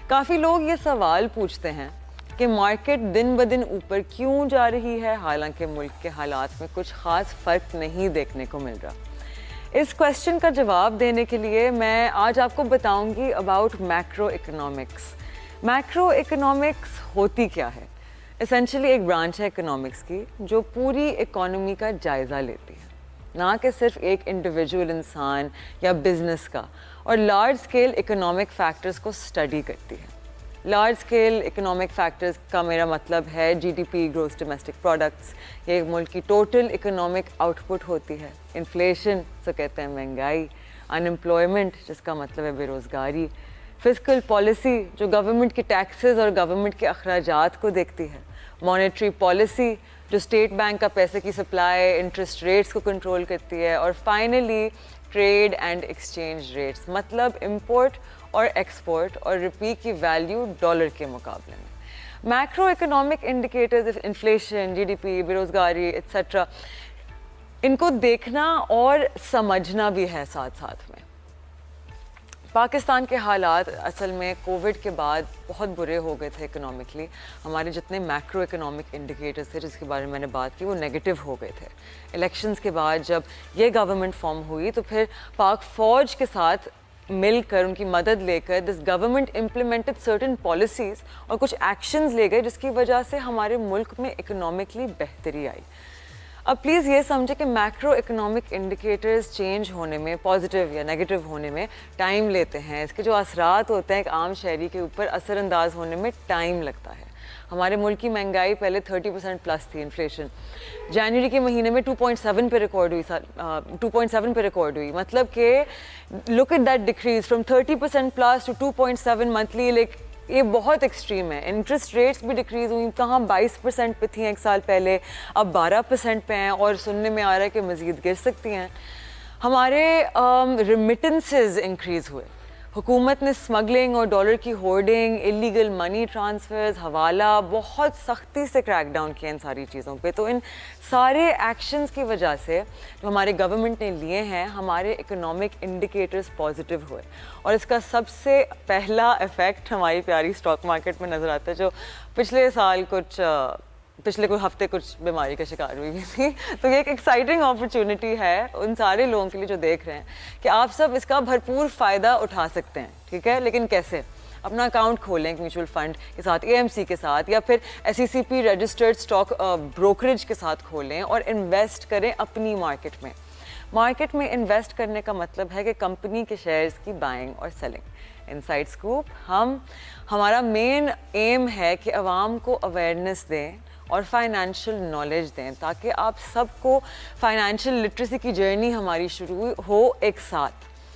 کافی لوگ یہ سوال پوچھتے ہیں کہ مارکیٹ دن بدن اوپر کیوں جا رہی ہے حالانکہ ملک کے حالات میں کچھ خاص فرق نہیں دیکھنے کو مل رہا. اس کویسچن کا جواب دینے کے لیے میں آج آپ کو بتاؤں گی about macro economics. Macro economics ہوتی کیا ہے؟ اسینشلی ایک برانچ ہے اکنامکس کی جو پوری اکانومی کا جائزہ لیتی ہے, نہ کہ صرف ایک انڈیویجول انسان یا بزنس کا, اور لارج اسکیل اکنامک فیکٹرز کو اسٹڈی کرتی ہے. لارج اسکیل اکنامک فیکٹرز کا میرا مطلب ہے G D P, gross domestic products. یہ ملک کی ٹوٹل اکنامک آؤٹ پٹ ہوتی ہے. انفلیشن جو کہتے ہیں مہنگائی, انمپلائمنٹ جس کا مطلب ہے بے روزگاری, فسکل پالیسی جو گورنمنٹ کے ٹیکسز اور گورنمنٹ کے اخراجات کو دیکھتی ہے, مانیٹری پالیسی جو اسٹیٹ بینک کا پیسے کی سپلائی, انٹرسٹ ریٹس کو کنٹرول کرتی ہے, اور finally trade and exchange rates, مطلب امپورٹ اور ایکسپورٹ اور روپی کی ویلیو ڈالر کے مقابلے میں. Macro economic indicators, inflation, G D P, بے روزگاری ایٹسیٹرا, ان کو دیکھنا اور سمجھنا بھی ہے ساتھ ساتھ میں. پاکستان کے حالات اصل میں کووڈ کے بعد بہت برے ہو گئے تھے اکنامکلی. ہمارے جتنے میکرو اکنامک انڈیکیٹرز تھے جس کے بارے میں میں نے بات کی وہ نیگیٹو ہو گئے تھے. الیکشنز کے بعد جب یہ گورنمنٹ فارم ہوئی تو پھر پاک فوج کے ساتھ مل کر, ان کی مدد لے کر, this government implemented certain policies اور کچھ ایکشنز لے گئے جس کی وجہ سے ہمارے ملک میں اکنامکلی بہتری آئی. اب پلیز یہ سمجھے کہ میکرو اکنامک انڈیکیٹرز چینج ہونے میں, پازیٹیو یا نیگیٹو ہونے میں ٹائم لیتے ہیں. اس کے جو اثرات ہوتے ہیں ایک عام شہری کے اوپر اثر انداز ہونے میں ٹائم لگتا ہے. ہمارے ملک کی مہنگائی پہلے 30% پلس تھی. انفلیشن جنوری کے مہینے میں 2.7 پہ ریکارڈ ہوئی, 2.7 پہ ریکارڈ ہوئی. مطلب کہ look at that decrease from 30% plus to 2.7 monthly. Like یہ بہت ایکسٹریم ہے. انٹرسٹ ریٹس بھی ڈکریز ہوئی, کہاں 22% پہ تھیں ایک سال پہلے, اب 12% پہ ہیں, اور سننے میں آ رہا ہے کہ مزید گر سکتی ہیں. ہمارے ریمیٹنسز انکریز ہوئے. حکومت نے اسمگلنگ اور ڈالر کی ہورڈنگ, اللیگل منی ٹرانسفرز, حوالہ, بہت سختی سے کریک ڈاؤن کیا ان ساری چیزوں پہ. تو ان سارے ایکشنز کی وجہ سے جو ہمارے گورنمنٹ نے لیے ہیں ہمارے اکنامک انڈیکیٹرز پازیٹیو ہوئے. اور اس کا سب سے پہلا افیکٹ ہماری پیاری اسٹاک مارکیٹ میں نظر آتا ہے جو پچھلے سال پچھلے کوئی ہفتے کچھ بیماری کا شکار ہوئی تھی. تو یہ ایک ایکسائٹنگ اپرچونٹی ہے ان سارے لوگوں کے لیے جو دیکھ رہے ہیں کہ آپ سب اس کا بھرپور فائدہ اٹھا سکتے ہیں. ٹھیک ہے, لیکن کیسے؟ اپنا اکاؤنٹ کھولیں میوچل فنڈ کے ساتھ, اے ایم سی کے ساتھ, یا پھر ایس ای سی پی رجسٹرڈ اسٹاک بروکریج کے ساتھ کھولیں اور انویسٹ کریں اپنی مارکیٹ میں. مارکیٹ میں انویسٹ کرنے کا مطلب ہے کہ کمپنی کے شیئرز کی بائنگ اور سیلنگ. انسائڈ اسکوپ, ہمارا مین ایم ہے کہ عوام کو اویئرنیس دیں اور فائنینشیل نالج دیں تاکہ آپ سب کو فائنینشیل لٹریسی کی جرنی ہماری شروع ہو ایک ساتھ.